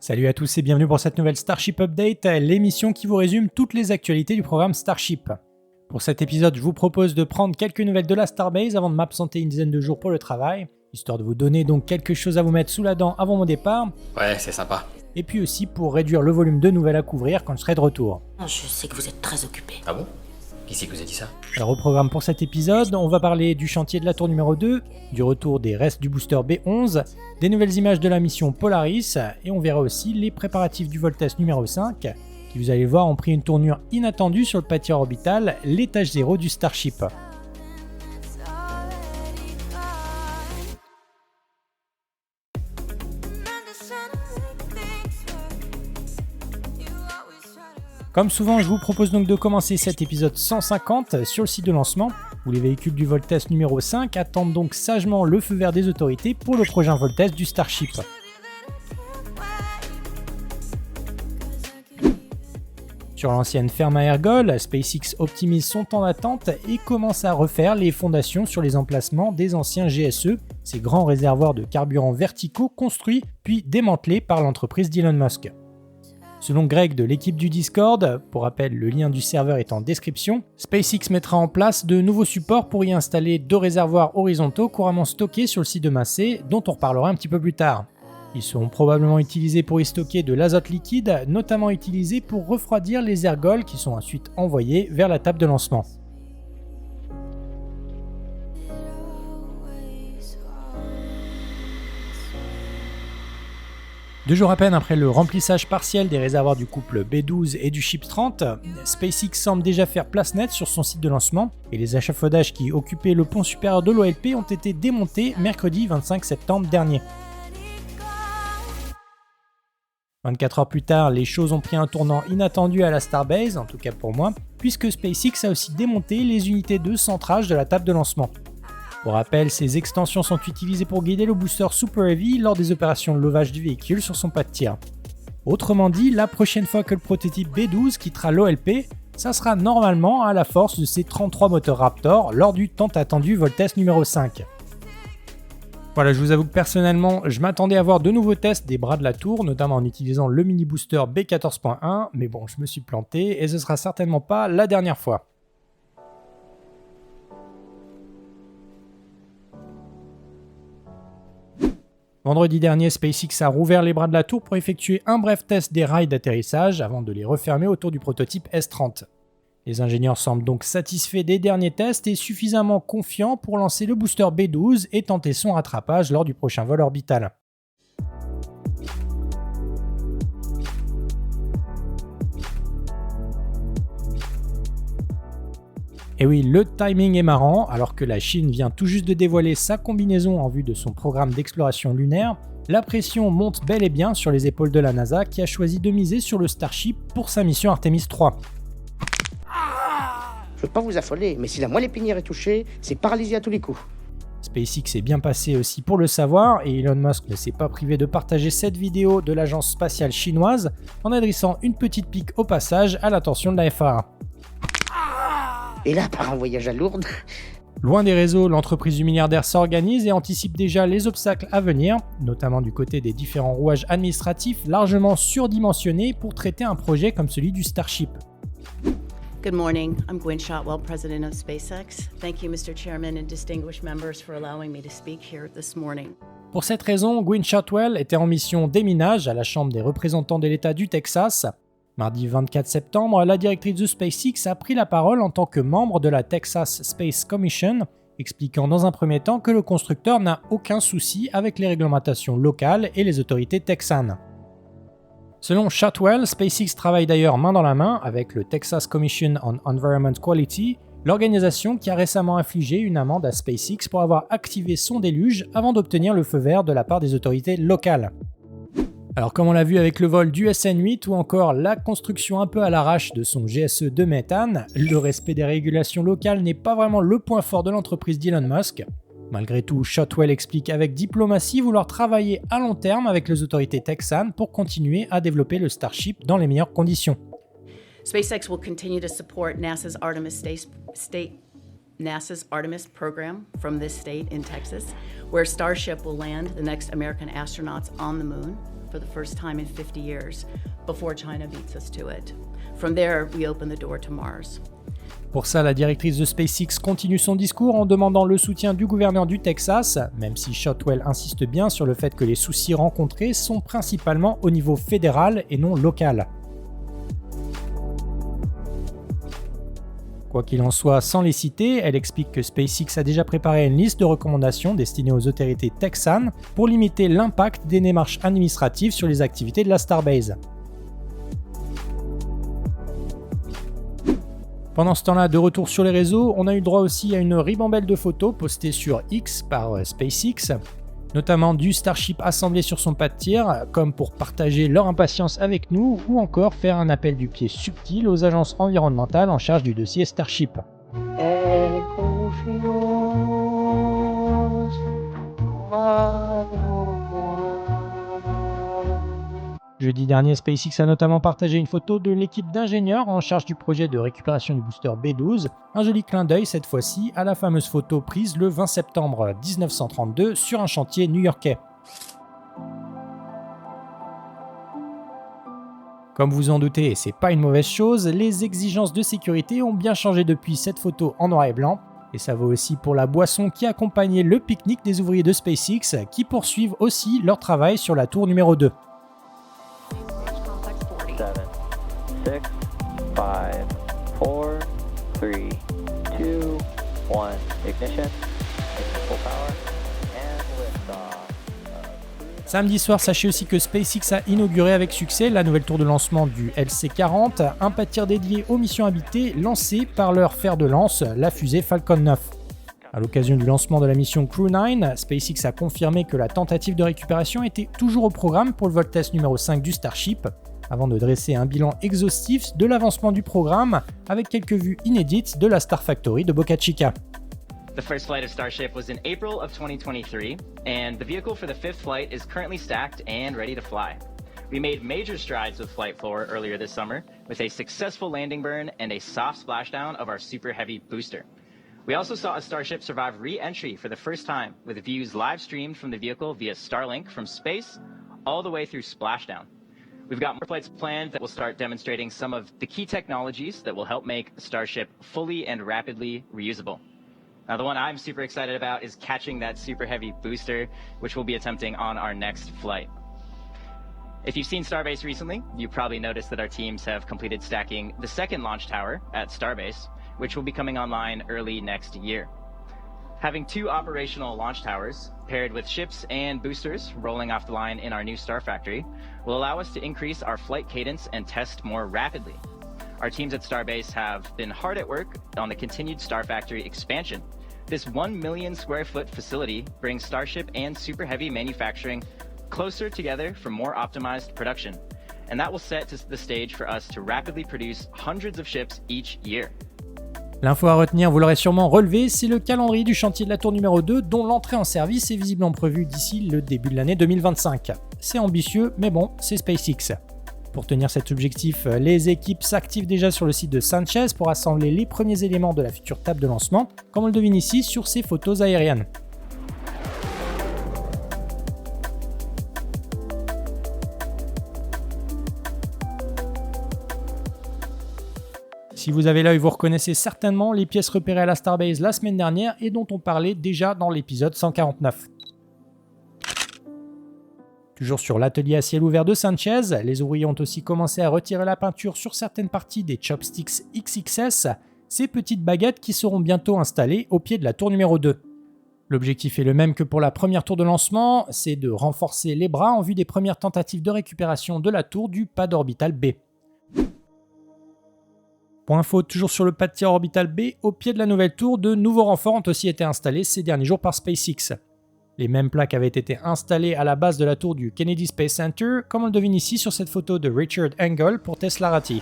Salut à tous et bienvenue pour cette nouvelle Starship Update, l'émission qui vous résume toutes les actualités du programme Starship. Pour cet épisode, je vous propose de prendre quelques nouvelles de la Starbase avant de m'absenter une dizaine de jours pour le travail, histoire de vous donner donc quelque chose à vous mettre sous la dent avant mon départ. Ouais, c'est sympa. Et puis aussi pour réduire le volume de nouvelles à couvrir quand je serai de retour. Je sais que vous êtes très occupé. Ah bon? Qui c'est qui vous a dit ça? Alors au programme pour cet épisode, on va parler du chantier de la tour numéro 2, du retour des restes du booster B11, des nouvelles images de la mission Polaris, et on verra aussi les préparatifs du vol test numéro 5, qui vous allez voir ont pris une tournure inattendue sur le pâture orbital, l'étage 0 du Starship. Comme souvent, je vous propose donc de commencer cet épisode 150 sur le site de lancement, où les véhicules du vol test numéro 5 attendent donc sagement le feu vert des autorités pour le prochain vol test du Starship. Sur l'ancienne ferme à Ergol, SpaceX optimise son temps d'attente et commence à refaire les fondations sur les emplacements des anciens GSE, ces grands réservoirs de carburant verticaux construits puis démantelés par l'entreprise d'Elon Musk. Selon Greg de l'équipe du Discord, pour rappel le lien du serveur est en description, SpaceX mettra en place de nouveaux supports pour y installer 2 réservoirs horizontaux couramment stockés sur le site de Massey, dont on reparlera un petit peu plus tard. Ils seront probablement utilisés pour y stocker de l'azote liquide, notamment utilisé pour refroidir les ergols qui sont ensuite envoyés vers la table de lancement. Deux jours à peine après le remplissage partiel des réservoirs du couple B12 et du Ship 30, SpaceX semble déjà faire place nette sur son site de lancement et les échafaudages qui occupaient le pont supérieur de l'OLP ont été démontés mercredi 25 septembre dernier. 24 heures plus tard, les choses ont pris un tournant inattendu à la Starbase, en tout cas pour moi, puisque SpaceX a aussi démonté les unités de centrage de la table de lancement. Pour rappel, ces extensions sont utilisées pour guider le booster Super Heavy lors des opérations de levage du véhicule sur son pas de tir. Autrement dit, la prochaine fois que le prototype B12 quittera l'OLP, ça sera normalement à la force de ses 33 moteurs Raptor lors du tant attendu vol test numéro 5. Voilà, je vous avoue que personnellement, je m'attendais à voir de nouveaux tests des bras de la tour, notamment en utilisant le mini booster B14.1, mais bon, je me suis planté et ce sera certainement pas la dernière fois. Vendredi dernier, SpaceX a rouvert les bras de la tour pour effectuer un bref test des rails d'atterrissage avant de les refermer autour du prototype S30. Les ingénieurs semblent donc satisfaits des derniers tests et suffisamment confiants pour lancer le booster B12 et tenter son rattrapage lors du prochain vol orbital. Et oui, le timing est marrant, alors que la Chine vient tout juste de dévoiler sa combinaison en vue de son programme d'exploration lunaire, la pression monte bel et bien sur les épaules de la NASA qui a choisi de miser sur le Starship pour sa mission Artemis 3. Je veux pas vous affoler, mais si la moelle épinière est touchée, c'est paralysie à tous les coups. SpaceX est bien passé aussi pour le savoir, et Elon Musk ne s'est pas privé de partager cette vidéo de l'agence spatiale chinoise en adressant une petite pique au passage à l'attention de la FAA. Et là, par un voyage à Lourdes... Loin des réseaux, l'entreprise du milliardaire s'organise et anticipe déjà les obstacles à venir, notamment du côté des différents rouages administratifs largement surdimensionnés pour traiter un projet comme celui du Starship. Good morning. I'm Gwynne Shotwell, president of SpaceX. Thank you, Mr. Chairman and distinguished members, for allowing me to speak here this morning. Pour cette raison, Gwynne Shotwell était en mission déminage à la Chambre des représentants de l'État du Texas. Mardi 24 septembre, la directrice de SpaceX a pris la parole en tant que membre de la Texas Space Commission, expliquant dans un premier temps que le constructeur n'a aucun souci avec les réglementations locales et les autorités texanes. Selon Shotwell, SpaceX travaille d'ailleurs main dans la main avec le Texas Commission on Environment Quality, l'organisation qui a récemment infligé une amende à SpaceX pour avoir activé son déluge avant d'obtenir le feu vert de la part des autorités locales. Alors comme on l'a vu avec le vol du SN8 ou encore la construction un peu à l'arrache de son GSE de méthane, le respect des régulations locales n'est pas vraiment le point fort de l'entreprise d'Elon Musk. Malgré tout, Shotwell explique avec diplomatie vouloir travailler à long terme avec les autorités texanes pour continuer à développer le Starship dans les meilleures conditions. SpaceX will continue to support NASA's Artemis program from this state in Texas, where Starship will land the next American astronauts on the moon. for the first time in 50 years before China beats us to it. From there, we open the door to Mars. Pour ça, la directrice de SpaceX continue son discours en demandant le soutien du gouverneur du Texas, même si Shotwell insiste bien sur le fait que les soucis rencontrés sont principalement au niveau fédéral et non local. Quoi qu'il en soit, sans les citer, elle explique que SpaceX a déjà préparé une liste de recommandations destinées aux autorités texanes pour limiter l'impact des démarches administratives sur les activités de la Starbase. Pendant ce temps-là, de retour sur les réseaux, on a eu droit aussi à une ribambelle de photos postées sur X par SpaceX, notamment du Starship assemblé sur son pas de tir, comme pour partager leur impatience avec nous, ou encore faire un appel du pied subtil aux agences environnementales en charge du dossier Starship. Jeudi dernier, SpaceX a notamment partagé une photo de l'équipe d'ingénieurs en charge du projet de récupération du booster B12, un joli clin d'œil cette fois-ci à la fameuse photo prise le 20 septembre 1932 sur un chantier new-yorkais. Comme vous en doutez, et c'est pas une mauvaise chose, les exigences de sécurité ont bien changé depuis cette photo en noir et blanc, et ça vaut aussi pour la boisson qui accompagnait le pique-nique des ouvriers de SpaceX qui poursuivent aussi leur travail sur la tour numéro 2. 7, 6, 5, 4, 3, 2, 1, ignition, full power, and liftoff. Samedi soir, sachez aussi que SpaceX a inauguré avec succès la nouvelle tour de lancement du LC-40, un pas de tir dédié aux missions habitées lancé par leur fer de lance, la fusée Falcon 9. À l'occasion du lancement de la mission Crew 9, SpaceX a confirmé que la tentative de récupération était toujours au programme pour le vol test numéro 5 du Starship, avant de dresser un bilan exhaustif de l'avancement du programme avec quelques vues inédites de la Star Factory de Boca Chica. The first flight of Starship was in April of 2023, and the vehicle for the fifth flight is currently stacked and ready to fly. We made major strides with Flight 4 earlier this summer, with a successful landing burn and a soft splashdown of our Super Heavy booster. We also saw a Starship survive re-entry for the first time, with views live streamed from the vehicle via Starlink from space all the way through splashdown. We've got more flights planned that will start demonstrating some of the key technologies that will help make Starship fully and rapidly reusable. Now, the one I'm super excited about is catching that Super Heavy booster, which we'll be attempting on our next flight. If you've seen Starbase recently, you probably noticed that our teams have completed stacking the second launch tower at Starbase, which will be coming online early next year. Having two operational launch towers, paired with ships and boosters rolling off the line in our new Star Factory, will allow us to increase our flight cadence and test more rapidly. Our teams at Starbase have been hard at work on the continued Star Factory expansion. This 1 million square foot facility brings Starship and Super Heavy manufacturing closer together for more optimized production. And that will set the stage for us to rapidly produce hundreds of ships each year. L'info à retenir, vous l'aurez sûrement relevé, c'est le calendrier du chantier de la tour numéro 2 dont l'entrée en service est visiblement prévue d'ici le début de l'année 2025. C'est ambitieux, mais bon, c'est SpaceX. Pour tenir cet objectif, les équipes s'activent déjà sur le site de Sanchez pour assembler les premiers éléments de la future table de lancement, comme on le devine ici sur ces photos aériennes. Si vous avez l'œil, vous reconnaissez certainement les pièces repérées à la Starbase la semaine dernière et dont on parlait déjà dans l'épisode 149. Toujours sur l'atelier à ciel ouvert de Sanchez, les ouvriers ont aussi commencé à retirer la peinture sur certaines parties des Chopsticks XXS, ces petites baguettes qui seront bientôt installées au pied de la tour numéro 2. L'objectif est le même que pour la première tour de lancement, c'est de renforcer les bras en vue des premières tentatives de récupération de la tour du pad orbital B. Pour info, toujours sur le pas de tir orbital B, au pied de la nouvelle tour, de nouveaux renforts ont aussi été installés ces derniers jours par SpaceX. Les mêmes plaques avaient été installées à la base de la tour du Kennedy Space Center, comme on le devine ici sur cette photo de Richard Engel pour Tesla Ratti.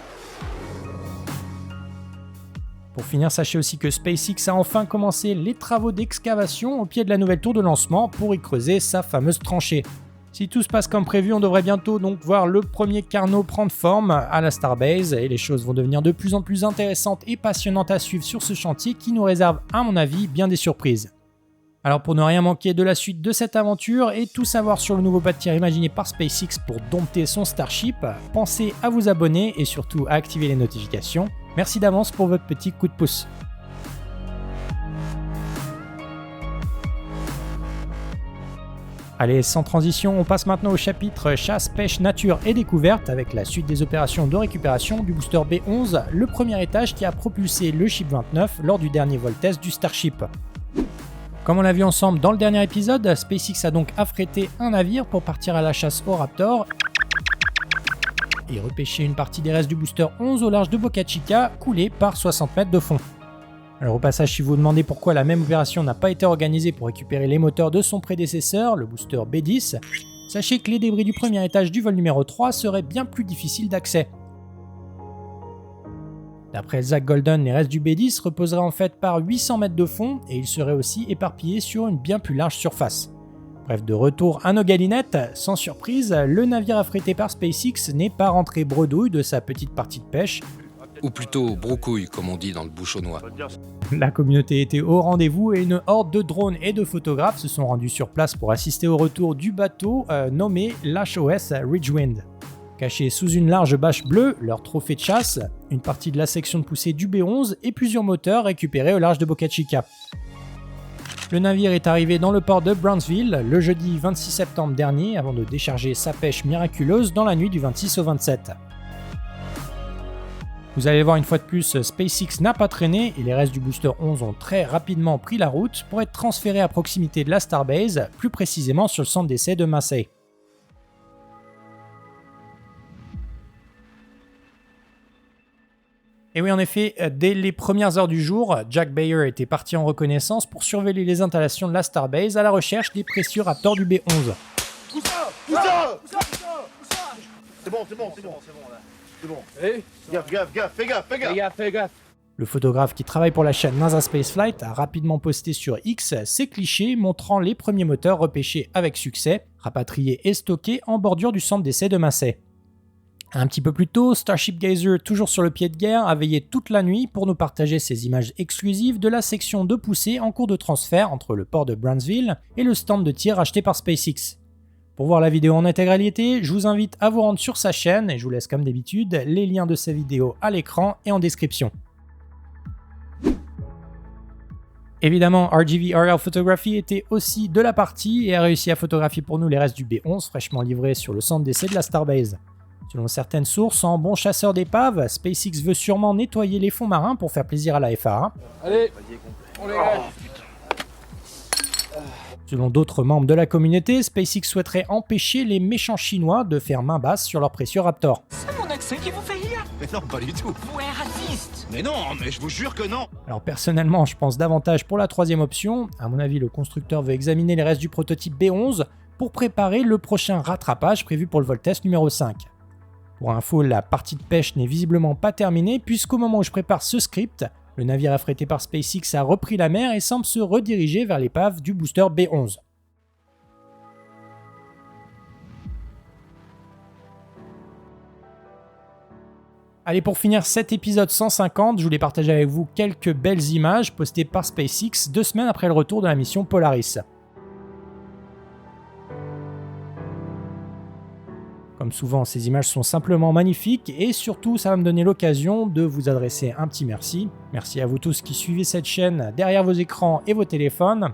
Pour finir, sachez aussi que SpaceX a enfin commencé les travaux d'excavation au pied de la nouvelle tour de lancement pour y creuser sa fameuse tranchée. Si tout se passe comme prévu, on devrait bientôt donc voir le premier Carnot prendre forme à la Starbase et les choses vont devenir de plus en plus intéressantes et passionnantes à suivre sur ce chantier qui nous réserve, à mon avis, bien des surprises. Alors pour ne rien manquer de la suite de cette aventure et tout savoir sur le nouveau pas de tir imaginé par SpaceX pour dompter son Starship, pensez à vous abonner et surtout à activer les notifications. Merci d'avance pour votre petit coup de pouce. Allez, sans transition, on passe maintenant au chapitre chasse, pêche, nature et découverte avec la suite des opérations de récupération du booster B11, le premier étage qui a propulsé le Ship 29 lors du dernier vol test du Starship. Comme on l'a vu ensemble dans le dernier épisode, SpaceX a donc affrété un navire pour partir à la chasse au Raptor et repêcher une partie des restes du booster 11 au large de Boca Chica, coulé par 60 mètres de fond. Alors au passage, si vous vous demandez pourquoi la même opération n'a pas été organisée pour récupérer les moteurs de son prédécesseur, le booster B10, sachez que les débris du premier étage du vol numéro 3 seraient bien plus difficiles d'accès. D'après Zach Golden, les restes du B10 reposeraient en fait par 800 mètres de fond et ils seraient aussi éparpillés sur une bien plus large surface. Bref, de retour à nos galinettes, sans surprise, le navire affrété par SpaceX n'est pas rentré bredouille de sa petite partie de pêche. Ou plutôt brocouille, comme on dit dans le bouchonnois. La communauté était au rendez-vous et une horde de drones et de photographes se sont rendus sur place pour assister au retour du bateau nommé l'HOS Ridgewind. Cachés sous une large bâche bleue, leur trophée de chasse, une partie de la section de poussée du B11 et plusieurs moteurs récupérés au large de Boca Chica. Le navire est arrivé dans le port de Brownsville le jeudi 26 septembre dernier avant de décharger sa pêche miraculeuse dans la nuit du 26 au 27. Vous allez voir une fois de plus, SpaceX n'a pas traîné et les restes du booster 11 ont très rapidement pris la route pour être transférés à proximité de la Starbase, plus précisément sur le centre d'essai de Massey. Et oui, en effet, dès les premières heures du jour, Jack Bayer était parti en reconnaissance pour surveiller les installations de la Starbase à la recherche des précieux Raptors du B11. C'est bon là. C'est bon. Hey. Fais gaffe. Le photographe qui travaille pour la chaîne NASA Spaceflight a rapidement posté sur X ces clichés montrant les premiers moteurs repêchés avec succès, rapatriés et stockés en bordure du centre d'essai de Massey. Un petit peu plus tôt, Starship Gazer, toujours sur le pied de guerre, a veillé toute la nuit pour nous partager ces images exclusives de la section de poussée en cours de transfert entre le port de Brownsville et le stand de tir acheté par SpaceX. Pour voir la vidéo en intégralité, je vous invite à vous rendre sur sa chaîne et je vous laisse comme d'habitude les liens de sa vidéo à l'écran et en description. Évidemment, RGV-RL Photography était aussi de la partie et a réussi à photographier pour nous les restes du B11 fraîchement livrés sur le centre d'essai de la Starbase. Selon certaines sources, en bon chasseur d'épave, SpaceX veut sûrement nettoyer les fonds marins pour faire plaisir à la FAA. Allez, on les lâche. Selon d'autres membres de la communauté, SpaceX souhaiterait empêcher les méchants chinois de faire main basse sur leurs précieux Raptors. C'est mon accent qui vous fait rire. Mais non, pas du tout. Vous êtes raciste. Mais non, mais je vous jure que non. Alors personnellement, je pense davantage pour la troisième option. À mon avis, le constructeur veut examiner les restes du prototype B11 pour préparer le prochain rattrapage prévu pour le vol test numéro 5. Pour info, la partie de pêche n'est visiblement pas terminée puisqu'au moment où je prépare ce script, le navire affrété par SpaceX a repris la mer et semble se rediriger vers l'épave du booster B11. Allez, pour finir cet épisode 150, je voulais partager avec vous quelques belles images postées par SpaceX 2 semaines après le retour de la mission Polaris. Comme souvent, ces images sont simplement magnifiques et surtout, ça va me donner l'occasion de vous adresser un petit merci. Merci à vous tous qui suivez cette chaîne derrière vos écrans et vos téléphones.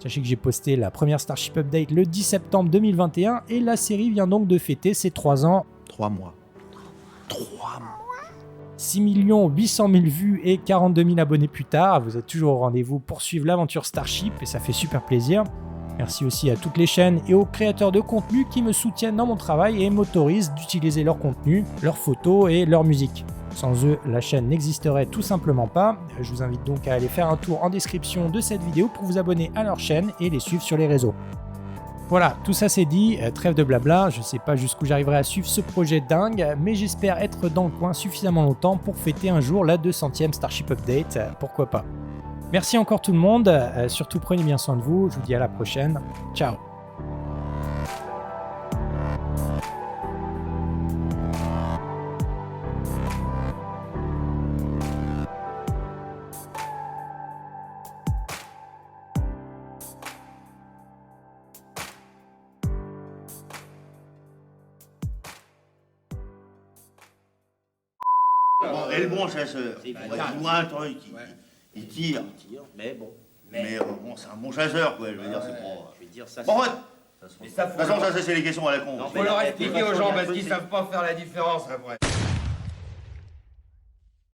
Sachez que j'ai posté la première Starship Update le 10 septembre 2021 et la série vient donc de fêter ses 3 ans. 3 mois. 6 800 000 vues et 42 000 abonnés plus tard. Vous êtes toujours au rendez-vous pour suivre l'aventure Starship et ça fait super plaisir. Merci aussi à toutes les chaînes et aux créateurs de contenu qui me soutiennent dans mon travail et m'autorisent d'utiliser leur contenu, leurs photos et leur musique. Sans eux, la chaîne n'existerait tout simplement pas. Je vous invite donc à aller faire un tour en description de cette vidéo pour vous abonner à leur chaîne et les suivre sur les réseaux. Voilà, tout ça c'est dit, trêve de blabla, je sais pas jusqu'où j'arriverai à suivre ce projet dingue, mais j'espère être dans le coin suffisamment longtemps pour fêter un jour la 200e Starship Update, pourquoi pas. Merci encore tout le monde, surtout prenez bien soin de vous, je vous dis à la prochaine, ciao. C'est le bon chasseur. Il voit un truc, il tire. Mais bon. Mais bon, c'est un bon chasseur, quoi. Je veux dire, c'est pas. Je veux dire, ça. Bon, ouais. Mais De toute façon, ça, c'est les questions à la con. faut leur expliquer aux gens parce qu'ils savent pas faire la différence après.